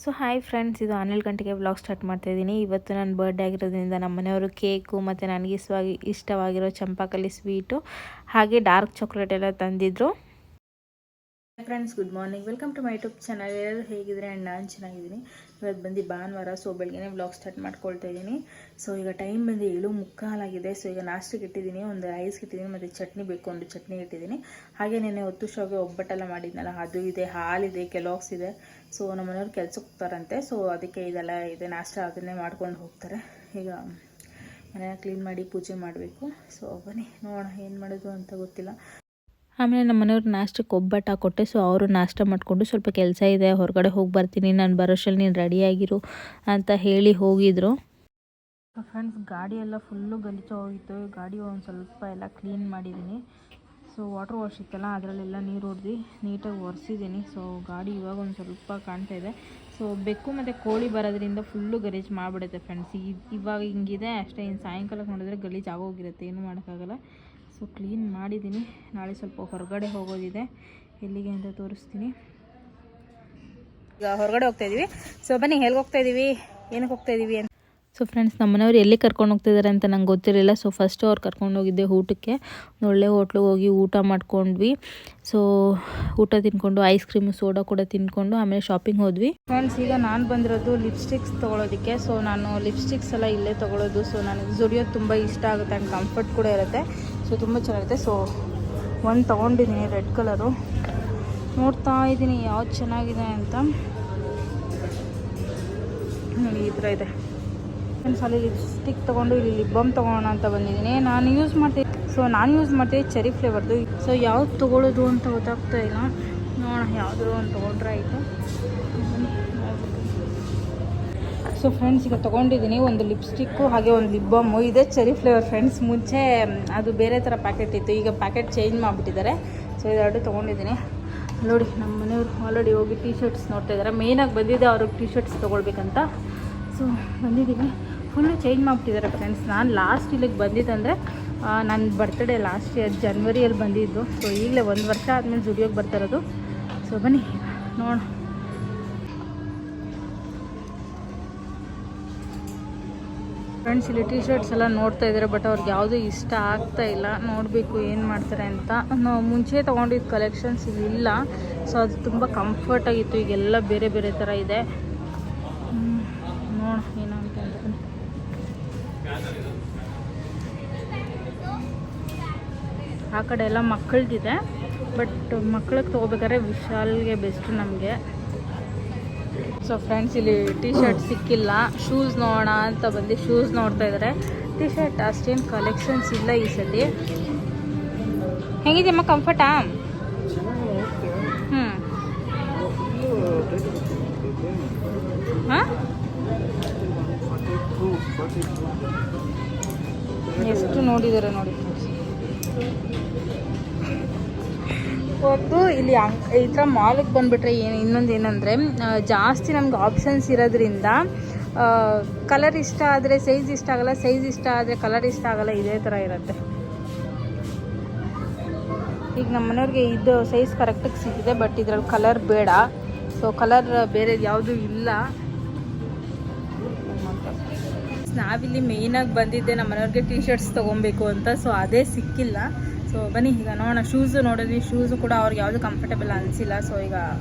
So hi friends, ಇದು 12 ಗಂಟೆಗೆ vlog start ಮಾಡ್ತಾಯಿದ್ದೀನಿ. ಇವತ್ತು ನನ್ನ ಬರ್ಡೇ ಆಗಿರೋದ್ರಿಂದ ನಮ್ಮ ಮನೆಯವರು ಕೇಕು ಮತ್ತು ನನಗೆ ಇಷ್ಟವಾಗಿರೋ ಚಂಪಾಕಲಿ ಸ್ವೀಟು ಹಾಗೆ ಡಾರ್ಕ್ ಚಾಕ್ಲೇಟ್ ಎಲ್ಲ ತಂದಿದ್ರು. Friends, good morning, welcome to my YouTube channel. ಎಲ್ಲರೂ ಹೇಗಿದ್ರೆ ಆ್ಯಂಡ್ ನಾನು ಚೆನ್ನಾಗಿದ್ದೀನಿ. ಇವತ್ತು ಬಂದು ಭಾನುವಾರ, ಸೊ ಬೆಳಗ್ಗೆ ವ್ಲಾಗ್ ಸ್ಟಾರ್ಟ್ ಮಾಡ್ಕೊಳ್ತಾ ಇದ್ದೀನಿ. ಸೊ ಈಗ ಟೈಮ್ ಬಂದು 7:45 ಸೊ ಈಗ ನಾಷ್ಟಕ್ಕೆ ಇಟ್ಟಿದ್ದೀನಿ, ಒಂದು ರೈಸ್ಗೆ ಇಟ್ಟಿದ್ದೀನಿ ಮತ್ತು ಚಟ್ನಿ ಬೇಕು, ಒಂದು ಚಟ್ನಿ ಇಟ್ಟಿದ್ದೀನಿ. ಹಾಗೆ ನೆನ್ನೆ ಹೊತ್ತು ಶಾವಿಗೆ ಒಬ್ಬಟ್ಟೆಲ್ಲ ಮಾಡಿದ್ನಲ್ಲ, ಅದು ಇದೆ, ಹಾಲಿದೆ, ಕೆಲೋಕ್ಸ್ ಇದೆ. ಸೊ ನಮ್ಮ ಮನೆಯವ್ರು ಕೆಲ್ಸಕ್ಕೆ ಹೋಗ್ತಾರಂತೆ, ಸೊ ಅದಕ್ಕೆ ಇದೆಲ್ಲ ಇದೆ, ನಾಷ್ಟ ಅದನ್ನೇ ಮಾಡ್ಕೊಂಡು ಹೋಗ್ತಾರೆ. ಈಗ ಮನೆಯ ಕ್ಲೀನ್ ಮಾಡಿ ಪೂಜೆ ಮಾಡಬೇಕು. ಸೊ ಬನ್ನಿ ನೋಡೋಣ ಏನು ಮಾಡೋದು ಅಂತ ಗೊತ್ತಿಲ್ಲ. ಆಮೇಲೆ ನಮ್ಮ ಮನೆಯವ್ರು ನಾಷ್ಟಕ್ಕೆ ಒಬ್ಬಟ್ಟು ಹಾಕ್ಕೊಟ್ಟೆ. ಸೊ ಅವರು ನಾಷ್ಟ ಮಾಡಿಕೊಂಡು ಸ್ವಲ್ಪ ಕೆಲಸ ಇದೆ, ಹೊರಗಡೆ ಹೋಗಿ ಬರ್ತೀನಿ, ನಾನು ಬರೋಷ್ಟರಲ್ಲಿ ನೀನು ರೆಡಿಯಾಗಿರು ಅಂತ ಹೇಳಿ ಹೋಗಿದ್ರು. ಫ್ರೆಂಡ್ಸ್, ಗಾಡಿ ಎಲ್ಲ ಫುಲ್ಲು ಗಲೀಜು ಹೋಗಿತ್ತು. ಗಾಡಿ ಒಂದು ಸ್ವಲ್ಪ ಎಲ್ಲ ಕ್ಲೀನ್ ಮಾಡಿದ್ದೀನಿ. ಸೊ ವಾಟರ್ ವಾಶ್ ಇತ್ತಲ್ಲ, ಅದರಲ್ಲೆಲ್ಲ ನೀರು ಹೊಡೆದು ನೀಟಾಗಿ ಒರೆಸಿದ್ದೀನಿ. ಸೊ ಗಾಡಿ ಇವಾಗ ಒಂದು ಸ್ವಲ್ಪ ಕಾಣ್ತಾ ಇದೆ. ಸೊ ಬೆಕ್ಕು ಮತ್ತು ಕೋಳಿ ಬರೋದ್ರಿಂದ ಫುಲ್ಲು ಗಲೀಜು ಮಾಡಿಬಿಡುತ್ತೆ ಫ್ರೆಂಡ್ಸ್. ಇವಾಗ ಹಿಂಗಿದೆ ಅಷ್ಟೇ, ಇನ್ನು ಸಾಯಂಕಾಲಕ್ಕೆ ನೋಡಿದ್ರೆ ಗಲೀಜು ಆಗೋಗಿರುತ್ತೆ, ಏನೂ ಮಾಡೋಕ್ಕಾಗಲ್ಲ. ಸೊ ಕ್ಲೀನ್ ಮಾಡಿದ್ದೀನಿ. ನಾಳೆ ಸ್ವಲ್ಪ ಹೊರಗಡೆ ಹೋಗೋದಿದೆ, ಎಲ್ಲಿಗೆ ಅಂತ ತೋರಿಸ್ತೀನಿ. ಈಗ ಹೊರಗಡೆ ಹೋಗ್ತಾಯಿದ್ದೀವಿ. ಸೊ ಬನ್ನಿ, ಎಲ್ಲಿಗೆ ಹೋಗ್ತಾಯಿದ್ದೀವಿ, ಏನಕ್ಕೆ ಹೋಗ್ತಾಯಿದ್ದೀವಿ ಅಂತ. ಸೊ ಫ್ರೆಂಡ್ಸ್, ನಮ್ಮ ಮನೆಯವ್ರು ಎಲ್ಲಿ ಕರ್ಕೊಂಡು ಹೋಗ್ತಿದ್ದಾರೆ ಅಂತ ನಂಗೆ ಗೊತ್ತಿರಲಿಲ್ಲ. ಸೊ ಫಸ್ಟು ಅವ್ರು ಕರ್ಕೊಂಡು ಹೋಗಿದ್ದೆ ಊಟಕ್ಕೆ, ಒಳ್ಳೆ ಹೋಟ್ಲಿಗೆ ಹೋಗಿ ಊಟ ಮಾಡ್ಕೊಂಡ್ವಿ. ಸೊ ಊಟ ತಿನ್ಕೊಂಡು ಐಸ್ ಕ್ರೀಮು ಸೋಡಾ ಕೂಡ ತಿನ್ಕೊಂಡು ಆಮೇಲೆ ಶಾಪಿಂಗ್ ಹೋದ್ವಿ. ಫ್ರೆಂಡ್ಸ್, ಈಗ ನಾನು ಬಂದಿರೋದು ಲಿಪ್ಸ್ಟಿಕ್ಸ್ ತೊಗೊಳೋದಕ್ಕೆ. ಸೊ ನಾನು ಲಿಪ್ಸ್ಟಿಕ್ಸ್ ಎಲ್ಲ ಇಲ್ಲೇ ತೊಗೊಳೋದು. ಸೊ ನನಗೆ ಜುಡಿಯೋದು ತುಂಬ ಇಷ್ಟ ಆಗುತ್ತೆ ಆ್ಯಂಡ್ ಕಂಫರ್ಟ್ ಕೂಡ ಇರುತ್ತೆ. ಸೊ ತುಂಬ ಚೆನ್ನಾಗಿರುತ್ತೆ. ಸೊ ಒಂದು ತೊಗೊಂಡಿದ್ದೀನಿ, ರೆಡ್ ಕಲರು. ನೋಡ್ತಾ ಇದ್ದೀನಿ ಯಾವ್ದು ಚೆನ್ನಾಗಿದೆ ಅಂತ. ನೋಡಿ, ಈ ಥರ ಇದೆ ಫ್ರೆಂಡ್ಸ್. ಅಲ್ಲಿ ಲಿಪ್ಸ್ಟಿಕ್ ತೊಗೊಂಡು ಇಲ್ಲಿ ಲಿಪ್ ಬಾಮ್ ತೊಗೊಳೋಣ ಅಂತ ಬಂದಿದ್ದೀನಿ. ನಾನು ಯೂಸ್ ಮಾಡ್ತೀನಿ ಚೆರಿ ಫ್ಲೇವರ್ದು. ಸೊ ಯಾವ್ದು ತೊಗೊಳ್ಳೋದು ಅಂತ ಗೊತ್ತಾಗ್ತಾ ಇಲ್ಲ. ನೋಡೋಣ, ಯಾವುದಾದ್ರು ಒಂದು ತೊಗೊಂಡ್ರೆ ಆಯಿತು. ಸೊ ಫ್ರೆಂಡ್ಸ್, ಈಗ ತೊಗೊಂಡಿದ್ದೀನಿ ಒಂದು ಲಿಪ್ಸ್ಟಿಕ್ಕು ಹಾಗೆ ಒಂದು ಲಿಪ್ ಬಾಮು. ಇದೆ ಚೆರಿ ಫ್ಲೇವರ್ ಫ್ರೆಂಡ್ಸ್. ಮುಂಚೆ ಅದು ಬೇರೆ ಥರ ಪ್ಯಾಕೆಟ್ ಇತ್ತು, ಈಗ ಪ್ಯಾಕೆಟ್ ಚೇಂಜ್ ಮಾಡಿಬಿಟ್ಟಿದ್ದಾರೆ. ಸೊ ಇದೆರಡು ತೊಗೊಂಡಿದ್ದೀನಿ. ನೋಡಿ, ನಮ್ಮ ಮನೆಯವರು ಆಲ್ರೆಡಿ ಹೋಗಿ ಟೀ ಶರ್ಟ್ಸ್ ನೋಡ್ತಾ ಇದ್ದಾರೆ. ಮೇಯ್ನಾಗಿ ಬಂದಿದ್ದೆ ಅವ್ರಿಗೆ ಟೀ ಶರ್ಟ್ಸ್ ತೊಗೊಳ್ಬೇಕಂತ. ಸೊ ಬಂದಿದ್ದೀನಿ, ಫುಲ್ಲು ಚೇಂಜ್ ಮಾಡಿಬಿಟ್ಟಿದ್ದಾರೆ ಫ್ರೆಂಡ್ಸ್. ನಾನು ಲಾಸ್ಟ್ ಇಲ್ಲಿಗೆ ಬಂದಿದ್ದಂದರೆ ನನ್ನ ಬರ್ತ್ಡೇ ಲಾಸ್ಟ್ ಇಯರ್ ಜನವರಿಯಲ್ಲಿ ಬಂದಿದ್ದು. ಸೊ ಈಗಲೇ 1 ವರ್ಷ ಆದಮೇಲೆ ಜುಡಿಯೋಗೆ ಬರ್ತಾಯಿರೋದು. ಸೊ ಬನ್ನಿ ನೋಡೋಣ. ಫ್ರೆಂಡ್ಸ್, ಇಲ್ಲಿ ಟೀ ಶರ್ಟ್ಸ್ ಎಲ್ಲ ನೋಡ್ತಾ ಇದ್ದಾರೆ, ಬಟ್ ಅವ್ರಿಗೆ ಯಾವುದೂ ಇಷ್ಟ ಆಗ್ತಾ ಇಲ್ಲ. ನೋಡಬೇಕು ಏನು ಮಾಡ್ತಾರೆ ಅಂತ. ನಾವು ಮುಂಚೆ ತೊಗೊಂಡಿದ್ದು ಕಲೆಕ್ಷನ್ಸ್ ಇಲ್ಲ. ಸೊ ಅದು ತುಂಬ ಕಂಫರ್ಟಾಗಿತ್ತು. ಈಗೆಲ್ಲ ಬೇರೆ ಬೇರೆ ಥರ ಇದೆ. ನೋಡೋಣ ಏನಂತ. ಆ ಕಡೆ ಎಲ್ಲ ಮಕ್ಕಳದಿದೆ, ಬಟ್ ಮಕ್ಕಳಿಗೆ ತೊಗೋಬೇಕಾದ್ರೆ ವಿಶಾಲ್ಗೆ ಬೆಸ್ಟು ನಮಗೆ. ಸೊ ಫ್ರೆಂಡ್ಸ್, ಇಲ್ಲಿ ಟೀ ಶರ್ಟ್ ಸಿಕ್ಕಿಲ್ಲ. ಶೂಸ್ ನೋಡೋಣ ಅಂತ ಬಂದು ಶೂಸ್ ನೋಡ್ತಾ ಇದ್ದಾರೆ. ಟೀ ಶರ್ಟ್ ಅಷ್ಟೇನು ಕಲೆಕ್ಷನ್ಸ್ ಇಲ್ಲ ಈ ಸತಿ. ಹೆಂಗಿದೆಯಮ್ಮ, ಕಂಫರ್ಟಾ? ಹಾಂ, ಎಷ್ಟು ನೋಡಿದ್ದಾರೆ ನೋಡಿ. ಒಂದು ಇಲ್ಲಿ ಈ ಥರ ಮಾಲಿಗೆ ಬಂದುಬಿಟ್ರೆ ಇನ್ನೊಂದು ಏನಂದರೆ, ಜಾಸ್ತಿ ನಮ್ಗೆ ಆಪ್ಷನ್ಸ್ ಇರೋದ್ರಿಂದ ಕಲರ್ ಇಷ್ಟ ಆದರೆ ಸೈಜ್ ಇಷ್ಟ ಆಗೋಲ್ಲ, ಸೈಜ್ ಇಷ್ಟ ಆದರೆ ಕಲರ್ ಇಷ್ಟ ಆಗೋಲ್ಲ, ಇದೇ ಥರ ಇರುತ್ತೆ. ಈಗ ನಮ್ಮ ಮನೆಯವ್ರಿಗೆ ಇದು ಸೈಜ್ ಕರೆಕ್ಟಾಗಿ ಸಿಕ್ಕಿದೆ, ಬಟ್ ಇದ್ರಲ್ಲಿ ಕಲರ್ ಬೇಡ. ಸೊ ಕಲರ್ ಬೇರೆ ಯಾವುದೂ ಇಲ್ಲ. ನಾವಿಲ್ಲಿ ಮೇಯ್ನಾಗಿ ಬಂದಿದ್ದೆ ನಮ್ಮ ಮನೆಯವ್ರಿಗೆ ಟೀ ಶರ್ಟ್ಸ್ ತೊಗೊಬೇಕು ಅಂತ. ಸೊ ಅದೇ ಸಿಕ್ಕಿಲ್ಲ. ಸೊ ಬನ್ನಿ ಈಗ ನೋಡೋಣ. ಶೂಸು ನೋಡಿದ್ವಿ, ಶೂಸು ಕೂಡ ಅವ್ರಿಗೆ ಯಾವುದು ಕಂಫರ್ಟೇಬಲ್ ಅನಿಸಿಲ್ಲ. ಸೊ ಈಗ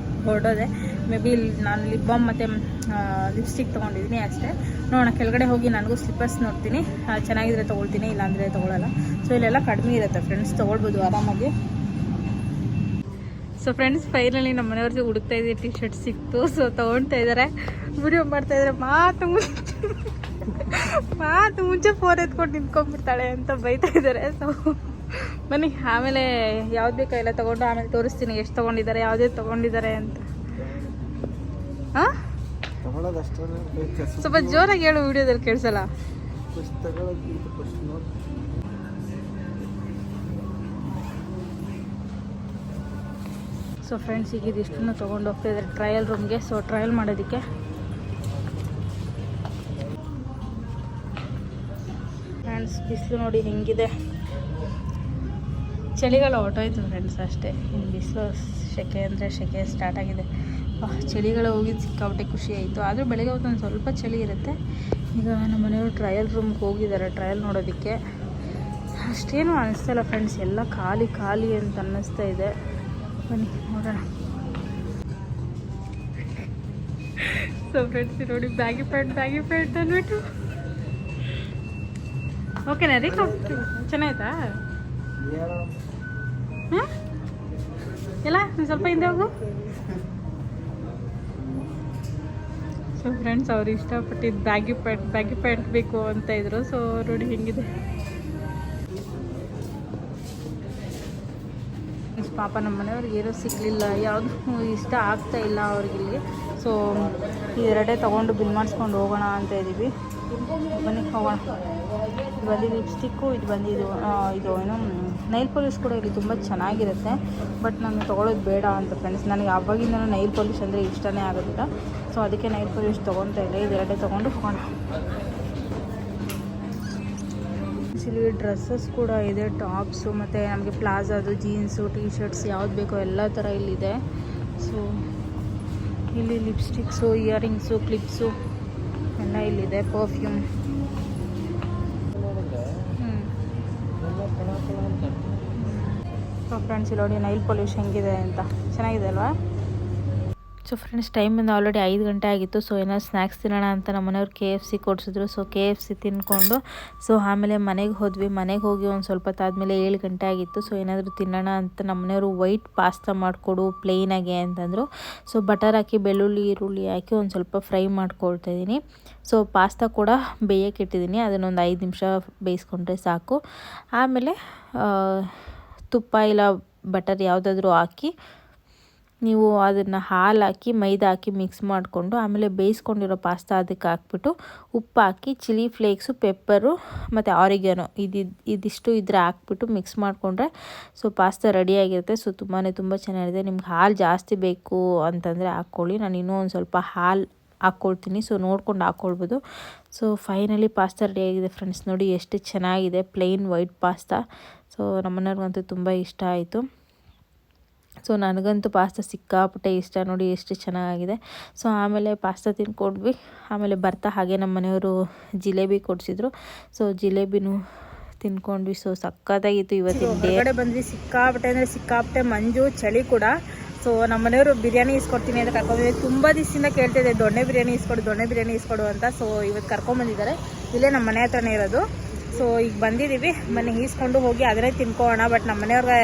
ಹೊರಡೋದೆ. ಮೇ ಬಿ ನಾನು ಲಿಪ್ ಬಾಮ್ ಮತ್ತು ಲಿಪ್ಸ್ಟಿಕ್ ತೊಗೊಂಡಿದ್ದೀನಿ ಅಷ್ಟೇ. ನೋಡೋಣ, ಕೆಳಗಡೆ ಹೋಗಿ ನನಗೂ ಸ್ಲಿಪ್ಪರ್ಸ್ ನೋಡ್ತೀನಿ, ಚೆನ್ನಾಗಿದ್ರೆ ತೊಗೊಳ್ತೀನಿ, ಇಲ್ಲಾಂದರೆ ತೊಗೊಳ್ಳಲ್ಲ. ಸೊ ಇಲ್ಲೆಲ್ಲ ಕಡಿಮೆ ಇರುತ್ತೆ ಫ್ರೆಂಡ್ಸ್, ತೊಗೊಳ್ಬೋದು ಆರಾಮಾಗಿ. ಸೊ ಫ್ರೆಂಡ್ಸ್, ಫೈನಲಿ ನಮ್ಮ ಮನೆಯವ್ರಿಗೆ ಹುಡುಕ್ತಾ ಇದ್ದೀವಿ, ಟೀ ಶರ್ಟ್ ಸಿಕ್ತು. ಸೊ ತೊಗೊಳ್ತಾ ಇದ್ದಾರೆ, ವಿಡಿಯೋ ಮಾಡ್ತಾಯಿದ್ದಾರೆ. ಮಾತು ಮುಂಚೆ ಫೋನ್ ಎತ್ಕೊಂಡು ನಿಂತ್ಕೊಂಡ್ಬಿಡ್ತಾಳೆ ಅಂತ ಬೈತಾ ಇದ್ದಾರೆ. ಸೊ ಬನ್ನಿ, ಆಮೇಲೆ ಯಾವ್ದು ಬೇಕೋ ಎಲ್ಲ ತೊಗೊಂಡು ಆಮೇಲೆ ತೋರಿಸ್ತೀನಿ ಎಷ್ಟು ತೊಗೊಂಡಿದ್ದಾರೆ, ಯಾವುದೇ ತೊಗೊಂಡಿದ್ದಾರೆ ಅಂತ. ಹಾಂ, ಸ್ವಲ್ಪ ಜೋರಾಗಿ ಹೇಳು, ವಿಡಿಯೋದಲ್ಲಿ ಕೇಳಿಸಲ್ಲ. ಸೊ ಫ್ರೆಂಡ್ಸ್, ಈಗ ಇದಿಷ್ಟನ್ನು ತೊಗೊಂಡು ಹೋಗ್ತಾ ಇದ್ದಾರೆ ಟ್ರಯಲ್ ರೂಮ್ಗೆ. ಸೊ ಟ್ರಯಲ್ ಮಾಡೋದಕ್ಕೆ. ಫ್ರೆಂಡ್ಸ್, ಬಿಸಿಲು ನೋಡಿ ಹೆಂಗಿದೆ. ಚಳಿಗಾಲ ಹೊರಟೋಯ್ತು ಫ್ರೆಂಡ್ಸ್ ಅಷ್ಟೇ. ಇನ್ನು ಬಿಸಿಲು, ಸೆಕೆ ಅಂದರೆ ಸೆಕೆ ಸ್ಟಾರ್ಟ್ ಆಗಿದೆ. ಚಳಿಗಳ ಹೋಗಿದ್ದು ಸಿಕ್ಕಾಪಟ್ಟೆ ಖುಷಿ ಆಯಿತು. ಆದರೂ ಬೆಳಗ್ಗೆ ಹೊತ್ತು ಒಂದು ಸ್ವಲ್ಪ ಚಳಿ ಇರುತ್ತೆ. ಈಗ ನಮ್ಮ ಮನೆಯವರು ಟ್ರಯಲ್ ರೂಮ್ಗೆ ಹೋಗಿದ್ದಾರೆ ಟ್ರಯಲ್ ನೋಡೋದಕ್ಕೆ. ಅಷ್ಟೇನು ಅನಿಸ್ತಲ್ಲ ಫ್ರೆಂಡ್ಸ್, ಎಲ್ಲ ಖಾಲಿ ಖಾಲಿ ಅಂತ ಅನ್ನಿಸ್ತಾ ಇದೆ. ಬನ್ನಿ ನೋಡೋಣ. ಸೊ ಫ್ರೆಂಡ್ಸ್ ನೋಡಿ ಬ್ಯಾಗಿ ಪ್ಯಾಂಟ್ ಅಂದ್ಬಿಟ್ಟು ಓಕೆನಾ ರೀ? ಚೆನ್ನಾಯ್ತಾ? ಹಾಂ ಎಲ್ಲ ಸ್ವಲ್ಪ ಹಿಂದೆ ಹೋಗು. ಸೊ ಫ್ರೆಂಡ್ಸ್ ಅವ್ರು ಇಷ್ಟಪಟ್ಟಿದ್ದು ಬ್ಯಾಗಿ ಪ್ಯಾಂಟ್ ಬೇಕು ಅಂತ ಇದ್ರು. ಸೊ ನೋಡಿ ಹೆಂಗಿದೆ ಪಾಪ. ನಮ್ಮ ಮನೆಯವ್ರಿಗೆ ಏನೂ ಸಿಗಲಿಲ್ಲ, ಯಾವುದು ಇಷ್ಟ ಆಗ್ತಾ ಇಲ್ಲ ಅವ್ರಿಗಿಲ್ಲಿ. ಸೊ ಎರಡೇ ತೊಗೊಂಡು ಬಿಲ್ ಮಾಡಿಸ್ಕೊಂಡು ಹೋಗೋಣ ಅಂತ ಇದ್ದೀವಿ. ಬನ್ನಿ ಹೋಗೋಣ. ಇದು ಬಂದು ಲಿಪ್ಸ್ಟಿಕ್ಕು, ಇದು ಬಂದಿದ್ದು ಇದು ಏನು ನೈಲ್ ಪಾಲಿಶ್ ಕೂಡ ಇಲ್ಲಿ ತುಂಬ ಚೆನ್ನಾಗಿರುತ್ತೆ. ಬಟ್ ನಾನು ತೊಗೊಳೋದು ಬೇಡ ಅಂತ ಫ್ರೆಂಡ್ಸ್. ನನಗೆ ಆವಾಗಿಂದ ನೈಲ್ ಪಾಲಿಶ್ ಅಂದರೆ ಇಷ್ಟನೇ ಆಗೋದಿಲ್ಲ. ಸೊ ಅದಕ್ಕೆ ನೈಲ್ ಪಾಲಿಶ್ ತೊಗೊತಾ ಇಲ್ಲ. ಇದೆರಡೇ ತೊಗೊಂಡು ಹೋಗೋಣ. ಇಲ್ಲಿ ಡ್ರೆಸ್ಸಸ್ ಕೂಡ ಇದೆ, ಟಾಪ್ಸು ಮತ್ತು ನಮಗೆ ಪ್ಲಾಜಾದು, ಜೀನ್ಸು, ಟೀ ಶರ್ಟ್ಸ್ ಯಾವ್ದು ಬೇಕೋ ಎಲ್ಲ ಥರ ಇಲ್ಲಿದೆ. ಸೊ ಇಲ್ಲಿ ಲಿಪ್ಸ್ಟಿಕ್ಸು, ಇಯರಿಂಗ್ಸು, ಕ್ಲಿಪ್ಸು ಎಲ್ಲ ಇಲ್ಲಿದೆ. ಪರ್ಫ್ಯೂಮ್. ಸೊ ಫ್ರೆಂಡ್ಸ್ ಇಲ್ಲಿ ನೋಡಿ ನೈಲ್ ಪಾಲಿಶ್ ಹೆಂಗಿದೆ ಅಂತ, ಚೆನ್ನಾಗಿದೆ ಅಲ್ವಾ? ಸೊ ಫ್ರೆಂಡ್ಸ್ ಟೈಮ್ ಬಂದು ಆಲ್ರೆಡಿ 5 ಗಂಟೆ ಆಗಿತ್ತು. ಸೊ ಏನಾದ್ರು ಸ್ನ್ಯಾಕ್ಸ್ ತಿನ್ನೋಣ ಅಂತ ನಮ್ಮ ಮನೆಯವ್ರು KFC ಕೊಡಿಸಿದ್ರು. ಸೊ KFC ತಿನ್ಕೊಂಡು ಸೊ ಆಮೇಲೆ ಮನೆಗೆ ಹೋದ್ವಿ. ಮನೆಗೆ ಹೋಗಿ ಒಂದು ಸ್ವಲ್ಪ ಹೊತ್ತಾದಮೇಲೆ 7 ಗಂಟೆ ಆಗಿತ್ತು. ಸೊ ಏನಾದರೂ ತಿನ್ನೋಣ ಅಂತ ನಮ್ಮ ಮನೆಯವರು ವೈಟ್ ಪಾಸ್ತಾ ಮಾಡಿಕೊಡು ಪ್ಲೇನಾಗೆ ಅಂತಂದರು. ಸೊ ಬಟರ್ ಹಾಕಿ ಬೆಳ್ಳುಳ್ಳಿ ಈರುಳ್ಳಿ ಹಾಕಿ ಒಂದು ಸ್ವಲ್ಪ ಫ್ರೈ ಮಾಡ್ಕೊಳ್ತಾ ಇದ್ದೀನಿ. ಸೊ ಪಾಸ್ತಾ ಕೂಡ ಬೇಯಕ್ಕೆ ಇಟ್ಟಿದ್ದೀನಿ. ಅದನ್ನೊಂದು 5 ನಿಮಿಷ ಬೇಯಿಸ್ಕೊಂಡ್ರೆ ಸಾಕು. ಆಮೇಲೆ ತುಪ್ಪ ಇಲ್ಲ ಬಟರ್ ಯಾವುದಾದ್ರೂ ಹಾಕಿ ನೀವು ಅದನ್ನು ಹಾಲು ಹಾಕಿ ಮೈದಾ ಹಾಕಿ ಮಿಕ್ಸ್ ಮಾಡಿಕೊಂಡು ಆಮೇಲೆ ಬೇಯಿಸ್ಕೊಂಡಿರೋ ಪಾಸ್ತಾ ಅದಕ್ಕೆ ಹಾಕ್ಬಿಟ್ಟು ಉಪ್ಪು ಹಾಕಿ ಚಿಲ್ಲಿ ಫ್ಲೇಕ್ಸು, ಪೆಪ್ಪರು ಮತ್ತು ಆರಿಗ್ಯಾನೋ ಇದಿಷ್ಟು ಇದ್ರೆ ಹಾಕ್ಬಿಟ್ಟು ಮಿಕ್ಸ್ ಮಾಡಿಕೊಂಡ್ರೆ ಸೊ ಪಾಸ್ತಾ ರೆಡಿಯಾಗಿರುತ್ತೆ. ಸೊ ತುಂಬ ಚೆನ್ನಾಗಿದೆ. ನಿಮ್ಗೆ ಹಾಲು ಜಾಸ್ತಿ ಬೇಕು ಅಂತಂದರೆ ಹಾಕ್ಕೊಳ್ಳಿ. ನಾನು ಇನ್ನೂ ಒಂದು ಸ್ವಲ್ಪ ಹಾಲು ಹಾಕ್ಕೊಳ್ತೀನಿ. ಸೊ ನೋಡ್ಕೊಂಡು ಹಾಕ್ಕೊಳ್ಬೋದು. ಸೊ ಫೈನಲಿ ಪಾಸ್ತಾ ರೆಡಿಯಾಗಿದೆ ಫ್ರೆಂಡ್ಸ್. ನೋಡಿ ಎಷ್ಟು ಚೆನ್ನಾಗಿದೆ, ಪ್ಲೇನ್ ವೈಟ್ ಪಾಸ್ತಾ. ಸೊ ನಮ್ಮನೆಯವ್ರಿಗಂತೂ ತುಂಬ ಇಷ್ಟ ಆಯಿತು. ಸೊ ನನಗಂತೂ ಪಾಸ್ತಾ ಸಿಕ್ಕಾಪಟ್ಟೆ ಇಷ್ಟ. ನೋಡಿ ಎಷ್ಟು ಚೆನ್ನಾಗಿದೆ. ಸೊ ಆಮೇಲೆ ಪಾಸ್ತಾ ತಿನ್ಕೊಂಡ್ವಿ. ಆಮೇಲೆ ಬರ್ತಾ ಹಾಗೆ ನಮ್ಮ ಮನೆಯವರು ಜಿಲೇಬಿ ಕೊಡಿಸಿದ್ರು. ಸೊ ಜಿಲೇಬಿನೂ ತಿನ್ಕೊಂಡ್ವಿ. ಸೊ ಸಕ್ಕತ್ತಾಗಿತ್ತು ಇವತ್ತಿನ ಡೇ. ಹೊರಗಡೆ ಬಂದ್ವಿ. ಸಿಕ್ಕಾಪಟ್ಟೆ ಅಂದರೆ ಸಿಕ್ಕಾಪಟ್ಟೆ ಮಂಜು, ಚಳಿ ಕೂಡ. ಸೊ ನಮ್ಮ ಮನೆಯವರು ಬಿರಿಯಾನಿ ಇಸ್ಕೊಡ್ತೀನಿ ಅಂತ ಕರ್ಕೊಂಡ್ಬಂದಿದ್ದೆ. ತುಂಬ ದಿವಸದಿಂದ ಕೇಳ್ತಿದ್ದೆ ದೊಣ್ಣೆ ಬಿರಿಯಾನಿ ಇಸ್ಕೊಡು ಅಂತ. ಸೊ ಇವತ್ತು ಕರ್ಕೊಂಬಂದಿದ್ದಾರೆ. ಇಲ್ಲೇ ನಮ್ಮ ಮನೆ ಹತ್ರನೇ ಇರೋದು. ಸೊ ಈಗ ಬಂದಿದ್ದೀವಿ. ಮನೆ ಈಸ್ಕೊಂಡು ಹೋಗಿ ಅದನ್ನೇ ತಿನ್ಕೊಳ್ಳೋಣ. ಬಟ್ ನಮ್ಮ ಮನೆಯವ್ರಿಗೆ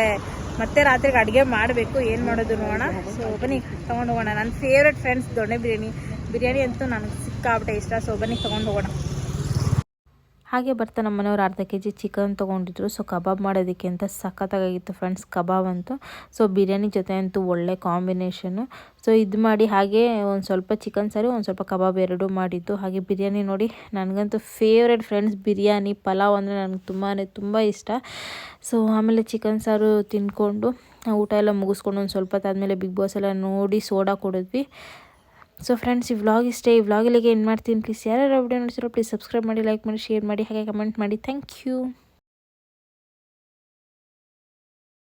ಮತ್ತೆ ರಾತ್ರಿಗೆ ಅಡುಗೆ ಮಾಡಬೇಕು, ಏನು ಮಾಡೋದು ನೋಡೋಣ. ಸೊ ಬನ್ನಿ ತೊಗೊಂಡು ಹೋಗೋಣ. ನನ್ನ ಫೇವ್ರೆಟ್ ಫ್ರೆಂಡ್ಸ್ ದೊಣ್ಣೆ ಬಿರಿಯಾನಿ ಅಂತೂ ನನಗೆ ಸಿಕ್ಕಾಪಟ್ಟೆ ಇಷ್ಟ. ಸೊ ಬನ್ನಿ ತೊಗೊಂಡು ಹೋಗೋಣ. ಹಾಗೆ ಬರ್ತಾ ನಮ್ಮ ಮನೆಯವರು ಅರ್ಧ kg ಚಿಕನ್ ತೊಗೊಂಡಿದ್ರು. ಸೊ ಕಬಾಬ್ ಮಾಡೋದಕ್ಕೆ ಅಂತ ಸಖತ್ತಾಗಿತ್ತು ಫ್ರೆಂಡ್ಸ್ ಕಬಾಬ್ ಅಂತೂ. ಸೊ ಬಿರಿಯಾನಿ ಜೊತೆ ಅಂತೂ ಒಳ್ಳೆ ಕಾಂಬಿನೇಷನ್ನು. ಸೊ ಇದು ಮಾಡಿ ಹಾಗೆ ಒಂದು ಸ್ವಲ್ಪ ಚಿಕನ್ ಸಾರು, ಒಂದು ಸ್ವಲ್ಪ ಕಬಾಬ್ ಎರಡೂ ಮಾಡಿದ್ದು. ಹಾಗೆ ಬಿರಿಯಾನಿ ನೋಡಿ, ನನಗಂತೂ ಫೇವ್ರೆಟ್ ಫ್ರೆಂಡ್ಸ್ ಬಿರಿಯಾನಿ, ಪಲಾವ್ ಅಂದರೆ ನನಗೆ ತುಂಬ ಇಷ್ಟ. ಸೊ ಆಮೇಲೆ ಚಿಕನ್ ಸಾರು ತಿಂದ್ಕೊಂಡು ಊಟ ಎಲ್ಲ ಮುಗಿಸ್ಕೊಂಡು ಒಂದು ಸ್ವಲ್ಪ ಹೊತ್ತಾದಮೇಲೆ ಬಿಗ್ ಬಾಸ್ ಎಲ್ಲ ನೋಡಿ ಸೋಡಾ ಕುಡಿದ್ವಿ. ಸೊ ಫ್ರೆಂಡ್ಸ್ ಈ ವ್ಲಾಗ್ ಇಷ್ಟೇ. ಈ ವ್ಲಾಗಿಗೆ ಏನು ಮಾಡ್ತೀನಿ ಪ್ಲೀಸ್ ಯಾರು ವಿಡಿಯೋ ನೋಡ್ತಿರೋ ಪ್ಲೀಸ್ ಸಬ್ಸ್ಕ್ರೈಬ್ ಮಾಡಿ, ಲೈಕ್ ಮಾಡಿ, ಶೇರ್ ಮಾಡಿ, ಹಾಗೆ ಕಮೆಂಟ್ ಮಾಡಿ. Thank you.